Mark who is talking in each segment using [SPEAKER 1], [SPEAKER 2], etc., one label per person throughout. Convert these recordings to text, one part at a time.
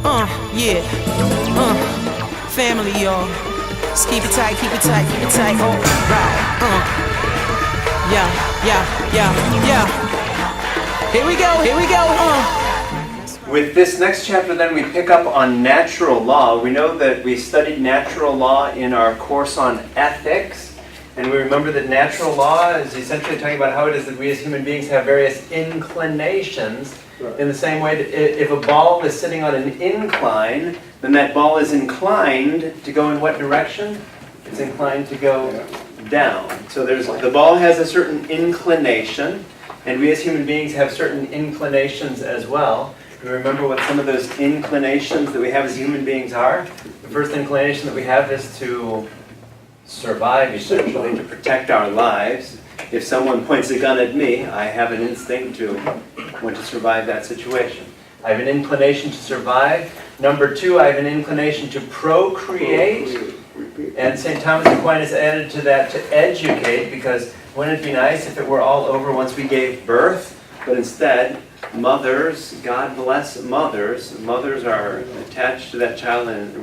[SPEAKER 1] Yeah. Family, y'all. Just keep it tight, keep it tight, keep it tight. Oh, right. Yeah. Here we go.
[SPEAKER 2] With this next chapter, then, we pick up on natural law. We know that we studied natural law in our course on ethics, and we remember that natural law is essentially talking about how it is that we as human beings have various inclinations. Right. In the same way that if a ball is sitting on an incline, then that ball is inclined to go in what direction? It's inclined to go down. So the ball has a certain inclination, and we as human beings have certain inclinations as well. Do you remember what some of those inclinations that we have as human beings are? The first inclination that we have is to survive, essentially, to protect our lives. If someone points a gun at me, I have an instinct to want to survive that situation. I have an inclination to survive. Number two, I have an inclination to procreate. And St. Thomas Aquinas added to that to educate, because wouldn't it be nice if it were all over once we gave birth? But instead, mothers, God bless mothers. Mothers are attached to that child and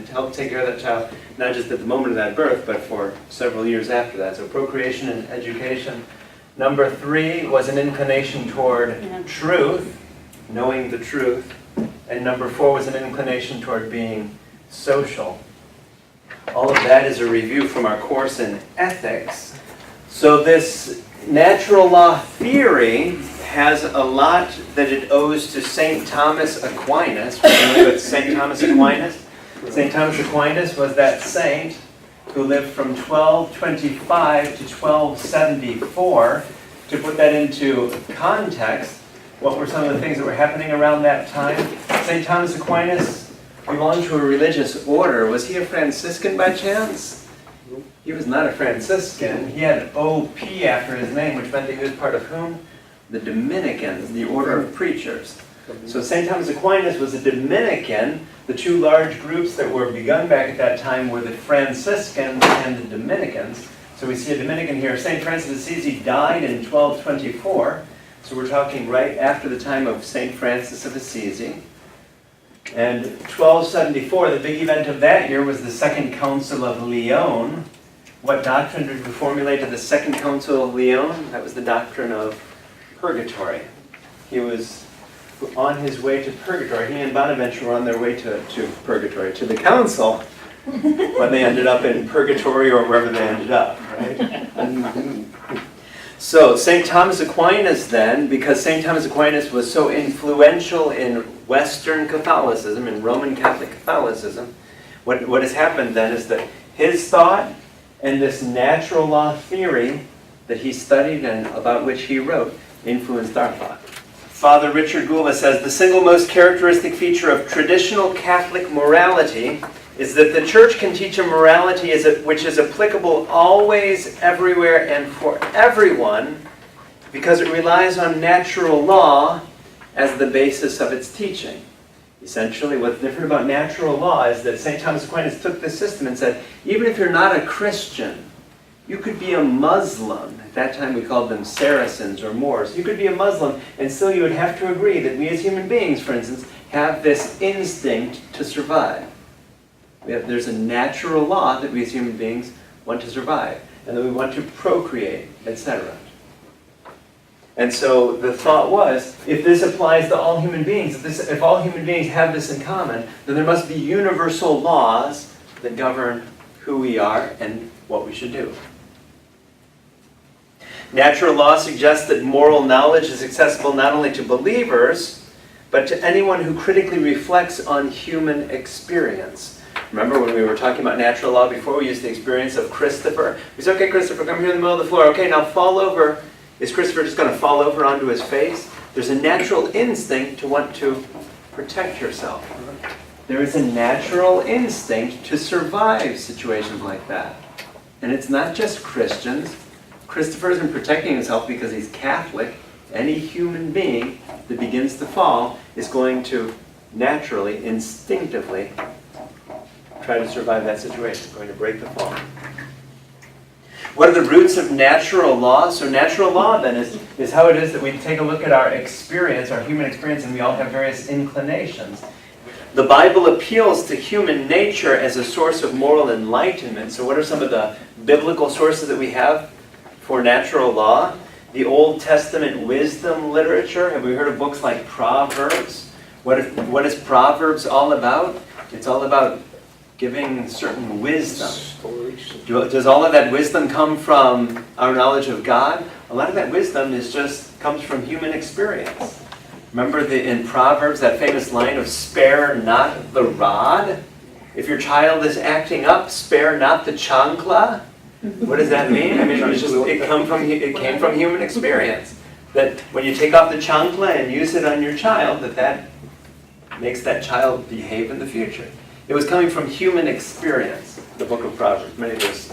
[SPEAKER 2] help take care of that child, not just at the moment of that birth, but for several years after that. So procreation and education. Number three was an inclination toward truth, knowing the truth. And number four was an inclination toward being social. All of that is a review from our course in ethics. So this natural law theory has a lot that it owes to St. Thomas Aquinas. We're familiar with St. Thomas Aquinas? St. Thomas Aquinas was that saint who lived from 1225 to 1274. To put that into context, what were some of the things that were happening around that time? St. Thomas Aquinas belonged to a religious order. Was he a Franciscan by chance? He was not a Franciscan. He had OP after his name, which meant that he was part of whom? The Dominicans, the order of preachers. So St. Thomas Aquinas was a Dominican. The two large groups that were begun back at that time were the Franciscans and the Dominicans. So we see a Dominican here. St. Francis of Assisi died in 1224. So we're talking right after the time of St. Francis of Assisi. And 1274, the big event of that year was the Second Council of Lyon. What doctrine did we formulate at the Second Council of Lyon? That was the doctrine of purgatory. He was on his way to purgatory. He and Bonaventure were on their way to purgatory, to the council, when they ended up in purgatory or wherever they ended up, right? So St. Thomas Aquinas then, because St. Thomas Aquinas was so influential in Western Catholicism, in Roman Catholic Catholicism, what has happened then is that his thought and this natural law theory that he studied and about which he wrote influenced our thought. Father Richard Goula says, the single most characteristic feature of traditional Catholic morality is that the Church can teach a morality which is applicable always, everywhere, and for everyone, because it relies on natural law as the basis of its teaching. Essentially, what's different about natural law is that St. Thomas Aquinas took this system and said, even if you're not a Christian, you could be a Muslim. At that time we called them Saracens or Moors. You could be a Muslim, and still you would have to agree that we as human beings, for instance, have this instinct to survive. There's a natural law that we as human beings want to survive, and that we want to procreate, etc. And so the thought was, if this applies to all human beings, if all human beings have this in common, then there must be universal laws that govern who we are and what we should do. Natural law suggests that moral knowledge is accessible not only to believers, but to anyone who critically reflects on human experience. Remember when we were talking about natural law before, we used the experience of Christopher. We said, okay, Christopher, come here in the middle of the floor. Okay, now fall over. Is Christopher just going to fall over onto his face? There's a natural instinct to want to protect yourself. There is a natural instinct to survive situations like that. And it's not just Christians. Christopher isn't protecting himself because he's Catholic. Any human being that begins to fall is going to naturally, instinctively try to survive that situation, going to break the fall. What are the roots of natural law? So natural law then is how it is that we take a look at our experience, our human experience, and we all have various inclinations. the Bible appeals to human nature as a source of moral enlightenment. So what are some of the biblical sources that we have for natural law? The Old Testament wisdom literature. Have we heard of books like Proverbs? What is Proverbs all about? It's all about giving certain wisdom. Does all of that wisdom come from our knowledge of God? A lot of that wisdom comes from human experience. Remember in Proverbs, that famous line of spare not the rod? If your child is acting up, spare not the chancla. What does that mean? I mean, it came from human experience. That when you take off the chancla and use it on your child, that makes that child behave in the future. It was coming from human experience, the book of Proverbs, many of those.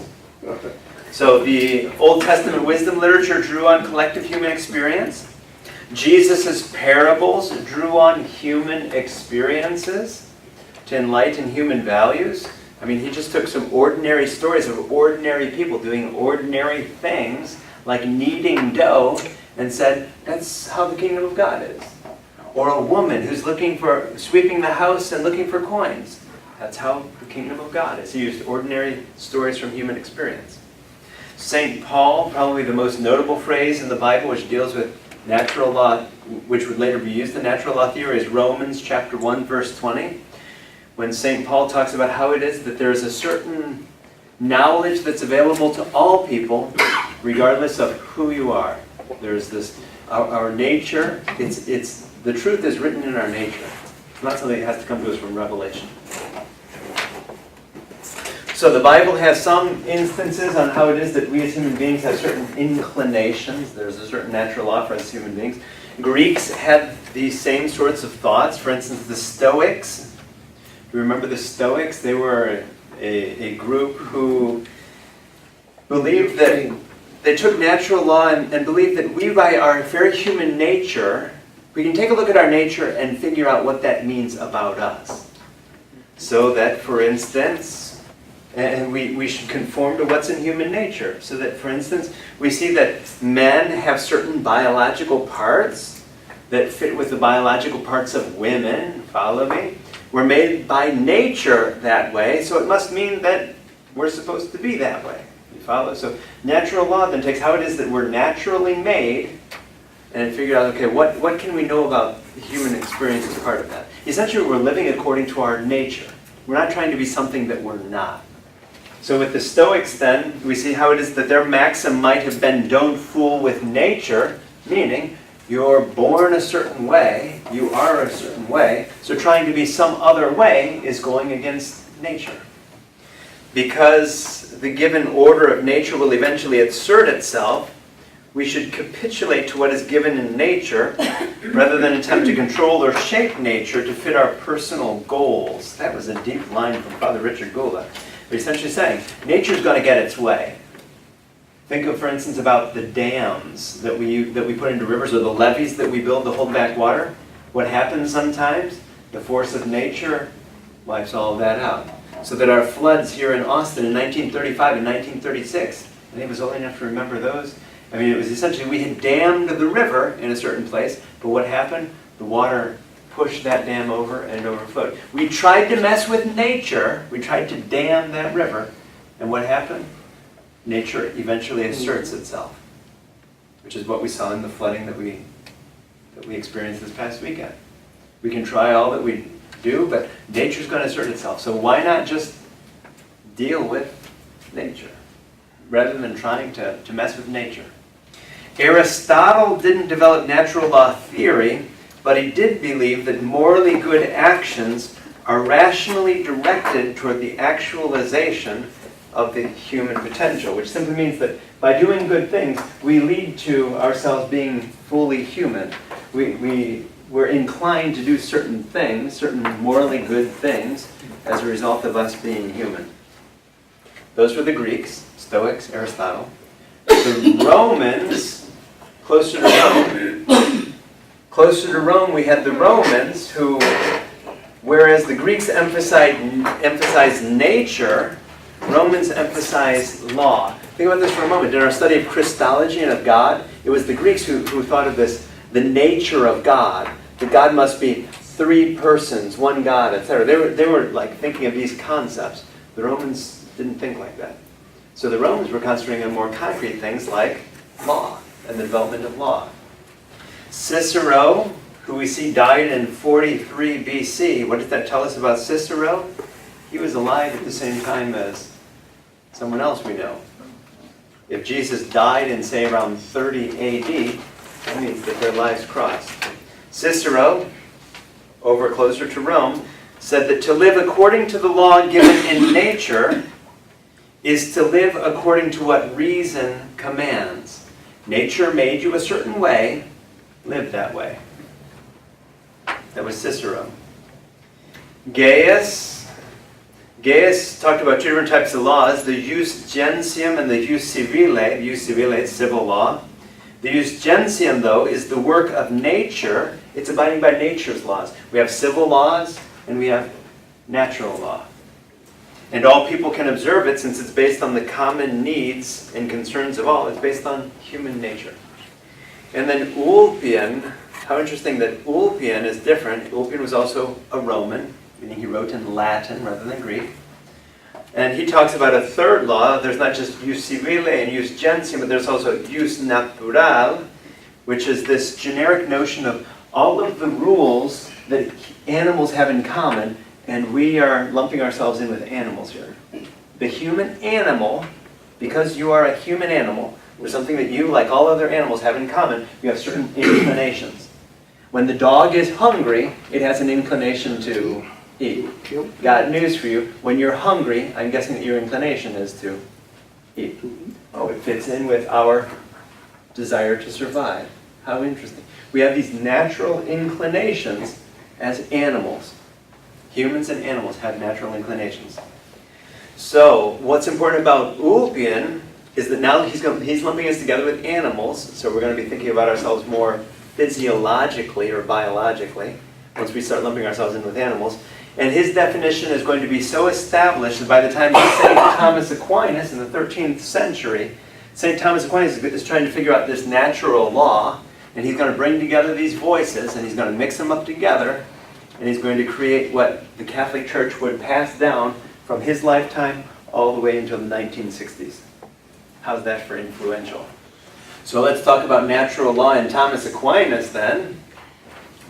[SPEAKER 2] So the Old Testament wisdom literature drew on collective human experience. Jesus' parables drew on human experiences to enlighten human values. I mean, he just took some ordinary stories of ordinary people doing ordinary things, like kneading dough, and said, that's how the kingdom of God is. Or a woman who's sweeping the house and looking for coins. That's how the kingdom of God is. He used ordinary stories from human experience. St. Paul, probably the most notable phrase in the Bible which deals with natural law, which would later be used in natural law theory, is Romans chapter 1, verse 20. When St. Paul talks about how it is that there is a certain knowledge that's available to all people, regardless of who you are. There's this, our nature, the truth is written in our nature. It's not something that has to come to us from revelation. So the Bible has some instances on how it is that we as human beings have certain inclinations. There's a certain natural law for us as human beings. Greeks had these same sorts of thoughts. For instance, the Stoics. Do you remember the Stoics? They were a group who believed that they took natural law and believed that we, by our very human nature, we can take a look at our nature and figure out what that means about us. So that, for instance, and we should conform to what's in human nature. So that, for instance, we see that men have certain biological parts that fit with the biological parts of women. Follow me? We're made by nature that way, so it must mean that we're supposed to be that way. You follow? So natural law then takes how it is that we're naturally made and figure out, okay, what can we know about the human experience as part of that? Essentially, we're living according to our nature. We're not trying to be something that we're not. So with the Stoics then, we see how it is that their maxim might have been, don't fool with nature, meaning you're born a certain way, you are a certain way, so trying to be some other way is going against nature. Because the given order of nature will eventually assert itself, we should capitulate to what is given in nature rather than attempt to control or shape nature to fit our personal goals. That was a deep line from Father Richard Gula. But essentially saying, nature's going to get its way. Think of, for instance, about the dams that we put into rivers, or the levees that we build to hold back water. What happens sometimes? The force of nature wipes all of that out. So that our floods here in Austin in 1935 and 1936, I think it was old enough to remember those. I mean, it was essentially, we had dammed the river in a certain place, but what happened? The water pushed that dam over and overflowed. We tried to mess with nature. We tried to dam that river. And what happened? Nature eventually asserts itself, which is what we saw in the flooding that we experienced this past weekend. We can try all that we do, but nature's going to assert itself. So why not just deal with nature rather than trying to mess with nature? Aristotle didn't develop natural law theory, but he did believe that morally good actions are rationally directed toward the actualization of the human potential, which simply means that by doing good things, we lead to ourselves being fully human. We're inclined to do certain things, certain morally good things, as a result of us being human. Those were the Greeks, Stoics, Aristotle. The Romans, closer to Rome, we had the Romans who, whereas the Greeks emphasized nature, Romans emphasized law. Think about this for a moment. In our study of Christology and of God, it was the Greeks who thought of this, the nature of God. That God must be three persons, one God, etc. They were like thinking of these concepts. The Romans didn't think like that. So the Romans were concentrating on more concrete things like law and the development of law. Cicero, who we see died in 43 BC, what does that tell us about Cicero? He was alive at the same time as someone else we know. If Jesus died in, say, around 30 AD, that means that their lives crossed. Cicero, over closer to Rome, said that to live according to the law given in nature is to live according to what reason commands. Nature made you a certain way, live that way. That was Cicero. Gaius talked about two different types of laws, the jus gentium and the jus civile. The jus civile is civil law. The jus gentium, though, is the work of nature. It's abiding by nature's laws. We have civil laws and we have natural law. And all people can observe it since it's based on the common needs and concerns of all. It's based on human nature. And then Ulpian, how interesting that Ulpian is different. Ulpian was also a Roman, meaning he wrote in Latin rather than Greek. And he talks about a third law. There's not just jus civile and jus gentium, but there's also jus natural, which is this generic notion of all of the rules that animals have in common, and we are lumping ourselves in with animals here. The human animal, because you are a human animal, there's something that you, like all other animals, have in common. You have certain inclinations. When the dog is hungry, it has an inclination to eat. Got news for you. When you're hungry, I'm guessing that your inclination is to eat. Oh, it fits in with our desire to survive. How interesting. We have these natural inclinations as animals. Humans and animals have natural inclinations. So, what's important about Ulpian is that now he's lumping us together with animals, so we're going to be thinking about ourselves more physiologically or biologically once we start lumping ourselves in with animals. And his definition is going to be so established that by the time St. Thomas Aquinas in the 13th century, St. Thomas Aquinas is trying to figure out this natural law, and he's going to bring together these voices, and he's going to mix them up together, and he's going to create what the Catholic Church would pass down from his lifetime all the way until the 1960s. How's that for influential? So let's talk about natural law and Thomas Aquinas then.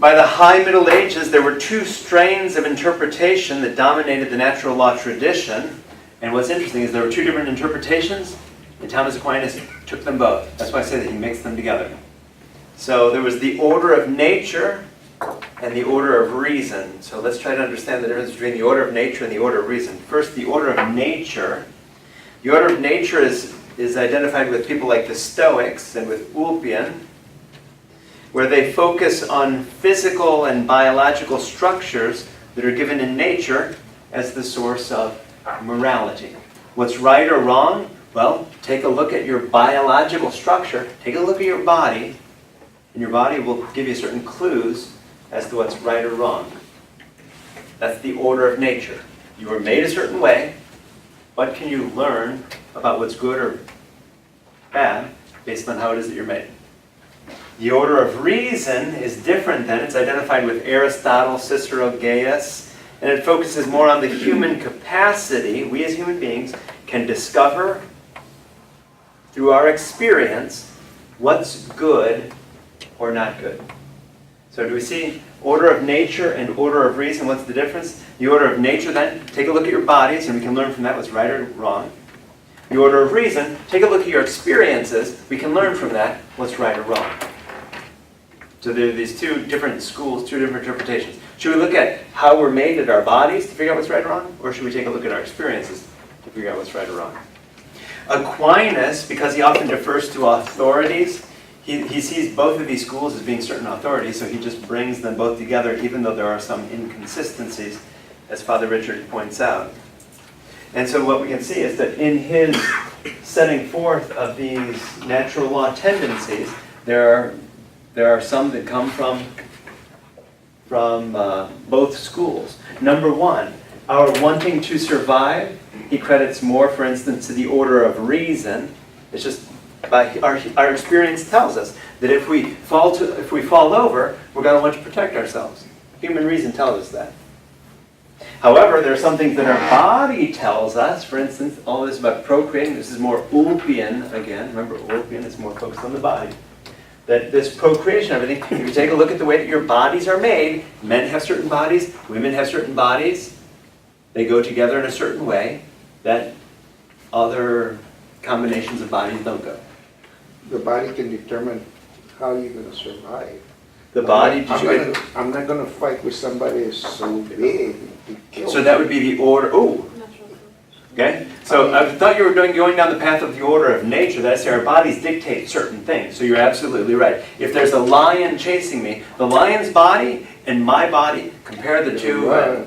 [SPEAKER 2] By the High Middle Ages, there were two strains of interpretation that dominated the natural law tradition. And what's interesting is there were two different interpretations, and Thomas Aquinas took them both. That's why I say that he mixed them together. So there was the order of nature and the order of reason. So let's try to understand the difference between the order of nature and the order of reason. First, the order of nature. The order of nature is identified with people like the Stoics and with Ulpian, where they focus on physical and biological structures that are given in nature as the source of morality. What's right or wrong? Well, take a look at your biological structure, take a look at your body, and your body will give you certain clues as to what's right or wrong. That's the order of nature. You were made a certain way. What can you learn about what's good or bad based on how it is that you're made? The order of reason is different then. It's identified with Aristotle, Cicero, Gaius, and it focuses more on the human capacity. We as human beings can discover through our experience what's good or not good. So do we see order of nature and order of reason? What's the difference? The order of nature then, take a look at your bodies and we can learn from that what's right or wrong. The order of reason, take a look at your experiences. We can learn from that what's right or wrong. So there are these two different schools, two different interpretations. Should we look at how we're made at our bodies to figure out what's right or wrong? Or should we take a look at our experiences to figure out what's right or wrong? Aquinas, because he often defers to authorities, he sees both of these schools as being certain authorities, so he just brings them both together, even though there are some inconsistencies, as Father Richard points out. And so what we can see is that in his setting forth of these natural law tendencies, there are some that come from both schools. Number one, our wanting to survive, he credits more, for instance, to the order of reason. It's just by our experience tells us that if we fall over, we're going to want to protect ourselves. Human reason tells us that. However, there are some things that our body tells us. For instance, all this about procreating. This is more Ulpian again. Remember, Ulpian is more focused on the body. That this procreation, everything, if you take a look at the way that your bodies are made, men have certain bodies, women have certain bodies. They go together in a certain way that other combinations of bodies don't go.
[SPEAKER 3] The body can determine how you're going to survive.
[SPEAKER 2] The body...
[SPEAKER 3] I'm not going to fight with somebody that's so big.
[SPEAKER 2] So that would be the order... Oh! Okay? So I thought you were going down the path of the order of nature. That is, our bodies dictate certain things. So you're absolutely right. If there's a lion chasing me, the lion's body and my body, compare the two...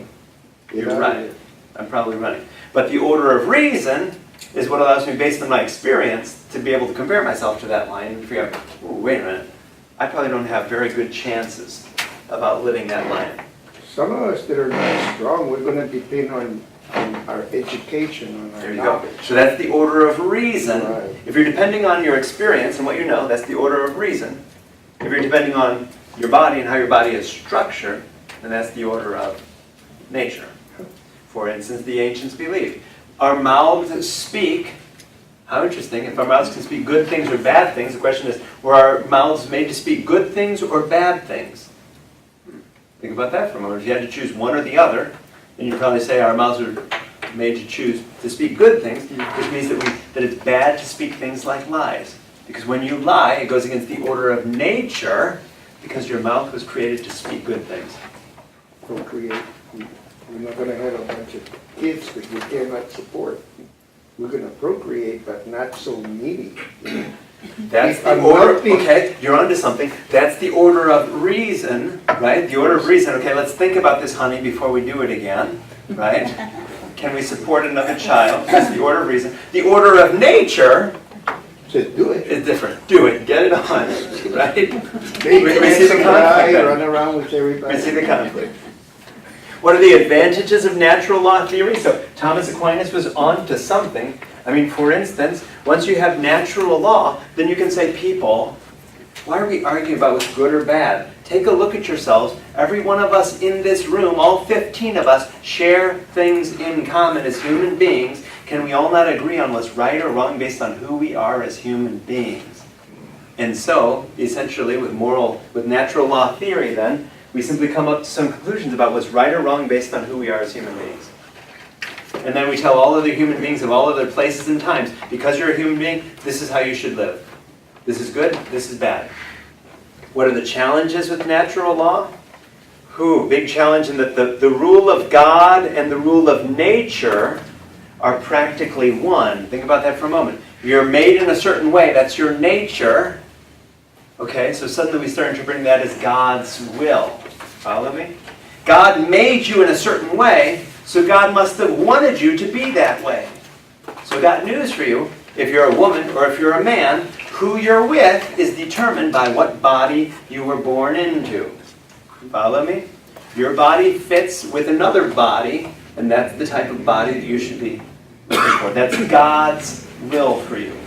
[SPEAKER 2] You're right. I'm probably running. But the order of reason is what allows me, based on my experience, to be able to compare myself to that lion and figure out, oh, wait a minute, I probably don't have very good chances of outliving that lion.
[SPEAKER 3] Some of us that are not strong, we're going to depend on our education, on our
[SPEAKER 2] There you
[SPEAKER 3] knowledge.
[SPEAKER 2] go. So that's the order of reason.
[SPEAKER 3] Right.
[SPEAKER 2] If you're depending on your experience and what you know, that's the order of reason. If you're depending on your body and how your body is structured, then that's the order of nature. For instance, the ancients believed. Our mouths speak. How interesting. If our mouths can speak good things or bad things, the question is, were our mouths made to speak good things or bad things? Think about that for a moment. If you had to choose one or the other, then you'd probably say our mouths are made to choose to speak good things, which means that it's bad to speak things like lies. Because when you lie, it goes against the order of nature, because your mouth was created to speak good things.
[SPEAKER 3] Procreate. We're not going to have a bunch of kids that we cannot support. We're going to procreate, but not so needy.
[SPEAKER 2] That's the order, okay, you're onto something. That's the order of reason, right? The order of reason, okay, let's think about this, honey, before we do it again, right? Can we support another child? That's the order of reason. The order of nature
[SPEAKER 3] Do it.
[SPEAKER 2] is different. Do it, get it on, right?
[SPEAKER 3] We see the conflict. Run around with everybody.
[SPEAKER 2] We see the conflict. What are the advantages of natural law theory? So Thomas Aquinas was on to something. I mean, for instance, once you have natural law, then you can say, people, why are we arguing about what's good or bad? Take a look at yourselves. Every one of us in this room, all 15 of us, share things in common as human beings. Can we all not agree on what's right or wrong based on who we are as human beings? And so, essentially, with natural law theory then, we simply come up to some conclusions about what's right or wrong based on who we are as human beings. And then we tell all other human beings of all other places and times, because you're a human being, this is how you should live. This is good, this is bad. What are the challenges with natural law? Big challenge in that the rule of God and the rule of nature are practically one. Think about that for a moment. You're made in a certain way, that's your nature. Okay, so suddenly we start interpreting that as God's will. Follow me? God made you in a certain way, so God must have wanted you to be that way. So I got news for you. If you're a woman or if you're a man, who you're with is determined by what body you were born into. Follow me? Your body fits with another body, and that's the type of body that you should be looking for. That's God's will for you.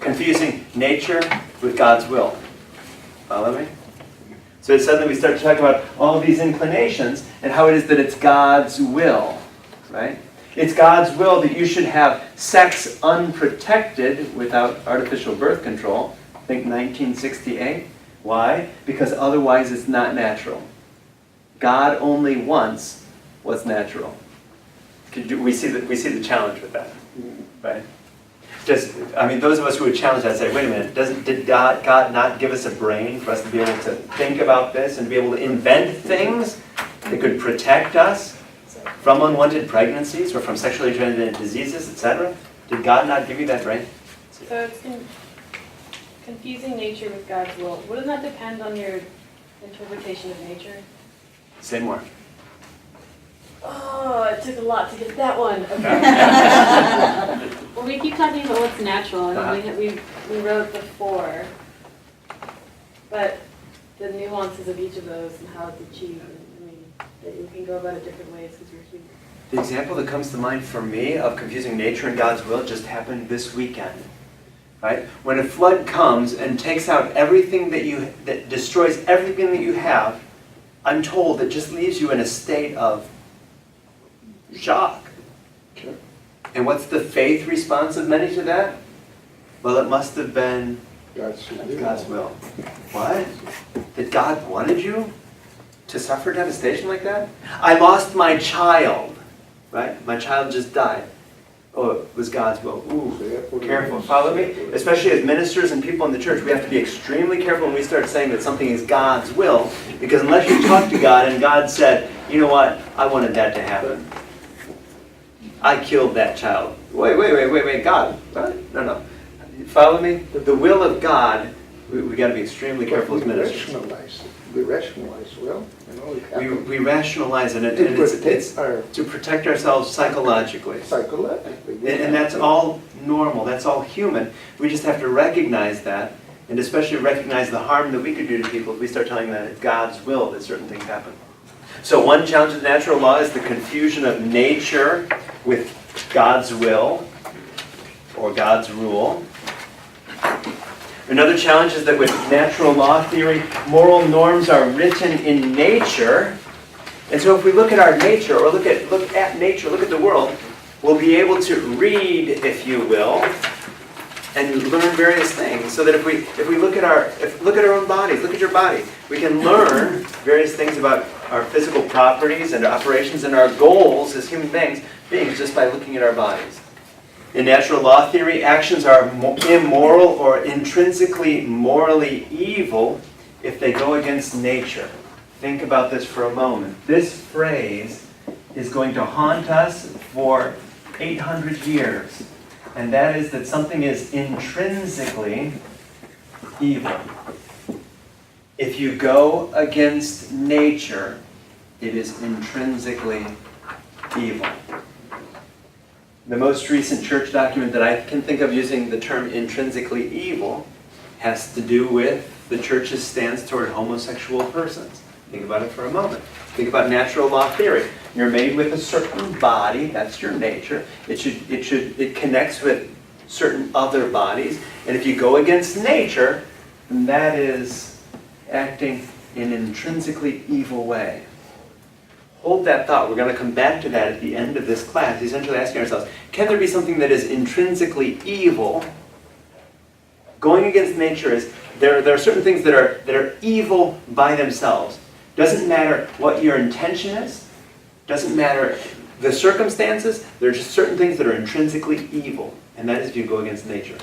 [SPEAKER 2] Confusing nature with God's will. Follow me? So suddenly we start to talk about all these inclinations and how it is that it's God's will, right? It's God's will that you should have sex unprotected without artificial birth control. Think 1968. Why? Because otherwise it's not natural. God only wants what's natural. We see the challenge with that, right? Those of us who would challenge that say, wait a minute, did God not give us a brain for us to be able to think about this and be able to invent things that could protect us from unwanted pregnancies or from sexually transmitted diseases, etc.? Did God not give you that brain?
[SPEAKER 4] So it's confusing nature with God's will. Wouldn't that depend on your interpretation of nature?
[SPEAKER 2] Say more.
[SPEAKER 4] Oh, it took a lot to get that one. Okay. Well, we keep talking about what's natural, and we wrote the four, but the nuances of each of those and how it's achieved, that you can go about it different ways because you're human.
[SPEAKER 2] The example that comes to mind for me of confusing nature and God's will just happened this weekend. Right? When a flood comes and takes out everything that destroys everything that you have, I'm told, it just leaves you in a state of shock.
[SPEAKER 3] Sure.
[SPEAKER 2] And what's the faith response of many to that? Well, it must have been
[SPEAKER 3] God's will.
[SPEAKER 2] God's will. What? That God wanted you to suffer devastation like that? I lost my child, right? My child just died. Oh, it was God's will. Ooh, careful. Follow me? Especially as ministers and people in the church, we have to be extremely careful when we start saying that something is God's will, because unless you talk to God and God said, you know what, I wanted that to happen. I killed that child. Wait, God. What? No. You follow me? The will of God, we got to be extremely careful as ministers.
[SPEAKER 3] We rationalize, well, you know, it happens.
[SPEAKER 2] We rationalize it, and it's to protect ourselves psychologically.
[SPEAKER 3] Psychologically.
[SPEAKER 2] And that's all normal, that's all human. We just have to recognize that, and especially recognize the harm that we could do to people if we start telling them it's God's will that certain things happen. So one challenge of natural law is the confusion of nature with God's will or God's rule. Another challenge is that with natural law theory, moral norms are written in nature. And so if we look at our nature, or look at nature, look at the world, we'll be able to read, if you will, and learn various things. So that if we look at our own bodies, look at your body, we can learn various things about our physical properties and operations and our goals as human beings just by looking at our bodies. In natural law theory, actions are immoral or intrinsically morally evil if they go against nature. Think about this for a moment. This phrase is going to haunt us for 800 years, and that is that something is intrinsically evil. If you go against nature, it is intrinsically evil. The most recent church document that I can think of using the term intrinsically evil has to do with the church's stance toward homosexual persons. Think about it for a moment. Think about natural law theory. You're made with a certain body, that's your nature. It connects with certain other bodies. And if you go against nature, then that is acting in an intrinsically evil way. Hold that thought. We're going to come back to that at the end of this class, essentially asking ourselves, can there be something that is intrinsically evil? Going against nature is, there are certain things that are evil by themselves. Doesn't matter what your intention is, doesn't matter the circumstances, there are just certain things that are intrinsically evil, and that is if you go against nature.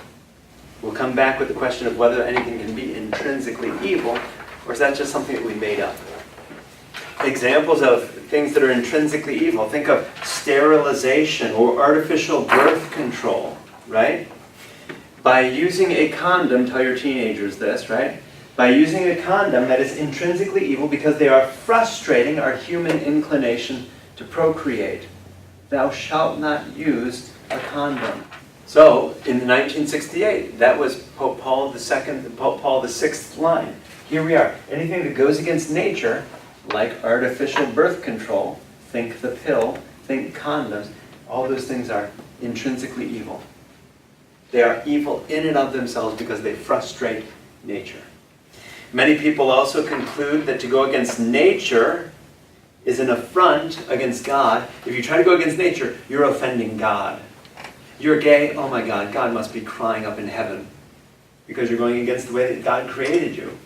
[SPEAKER 2] We'll come back with the question of whether anything can be intrinsically evil, or is that just something that we made up? Examples of things that are intrinsically evil. Think of sterilization or artificial birth control, right? By using a condom, tell your teenagers this, right? By using a condom that is intrinsically evil because they are frustrating our human inclination to procreate. Thou shalt not use a condom. So, in 1968, that was Pope Paul VI's line. Here we are. Anything that goes against nature, like artificial birth control, think the pill, think condoms, all those things are intrinsically evil. They are evil in and of themselves because they frustrate nature. Many people also conclude that to go against nature is an affront against God. If you try to go against nature, you're offending God. You're gay, oh my God, God must be crying up in heaven because you're going against the way that God created you.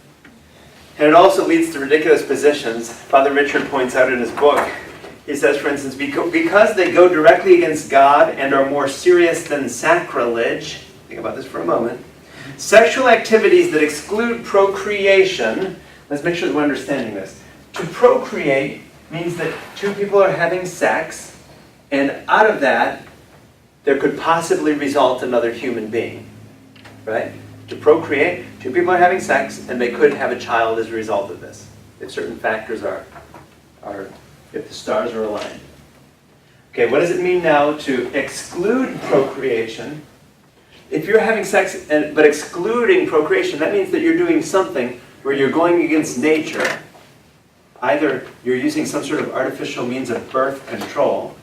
[SPEAKER 2] And it also leads to ridiculous positions. Father Richard points out in his book, he says, for instance, because they go directly against God and are more serious than sacrilege, think about this for a moment, sexual activities that exclude procreation, let's make sure that we're understanding this. To procreate means that two people are having sex, and out of that, there could possibly result another human being, right? To procreate, two people are having sex, and they could have a child as a result of this, if certain factors if the stars are aligned. Okay, what does it mean now to exclude procreation? If you're having sex but excluding procreation, that means that you're doing something where you're going against nature. Either you're using some sort of artificial means of birth control,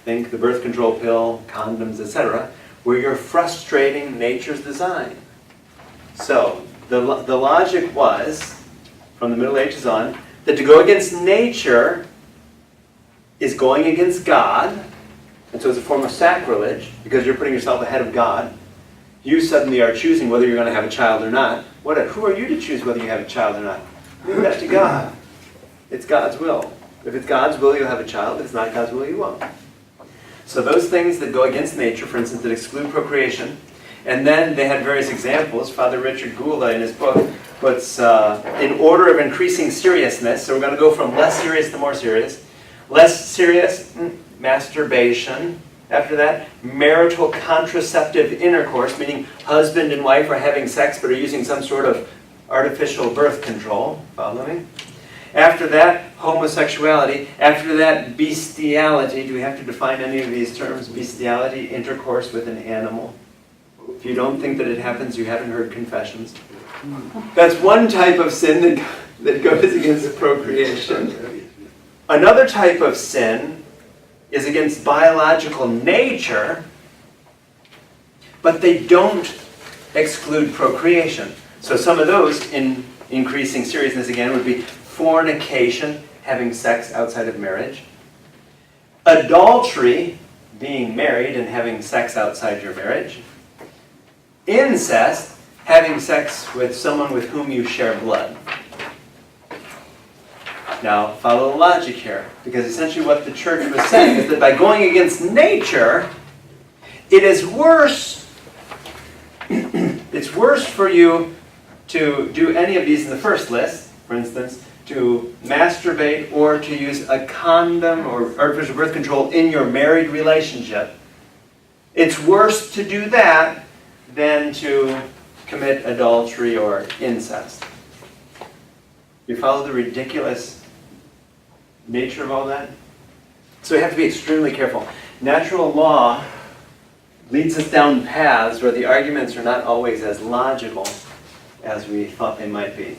[SPEAKER 2] think the birth control pill, condoms, etc., where you're frustrating nature's design. So, the logic was, from the Middle Ages on, that to go against nature is going against God, and so it's a form of sacrilege, because you're putting yourself ahead of God. You suddenly are choosing whether you're going to have a child or not. Who are you to choose whether you have a child or not? Leave that to God. It's God's will. If it's God's will, you'll have a child. If it's not God's will, you won't. So those things that go against nature, for instance, that exclude procreation, and then they had various examples. Father Richard Gould, in his book, puts in order of increasing seriousness. So we're going to go from less serious to more serious. Less serious, masturbation. After that, marital contraceptive intercourse, meaning husband and wife are having sex but are using some sort of artificial birth control. Follow me? After that, homosexuality. After that, bestiality. Do we have to define any of these terms? Bestiality, intercourse with an animal. If you don't think that it happens, you haven't heard confessions. That's one type of sin that goes against procreation. Another type of sin is against biological nature, but they don't exclude procreation. So some of those, in increasing seriousness again, would be fornication, having sex outside of marriage. Adultery, being married and having sex outside your marriage. Incest, having sex with someone with whom you share blood. Now, follow the logic here, because essentially what the church was saying is that by going against nature, it is worse. It's worse for you to do any of these in the first list, for instance, to masturbate or to use a condom or artificial birth control in your married relationship. It's worse to do that than to commit adultery or incest. You follow the ridiculous nature of all that? So we have to be extremely careful. Natural law leads us down paths where the arguments are not always as logical as we thought they might be.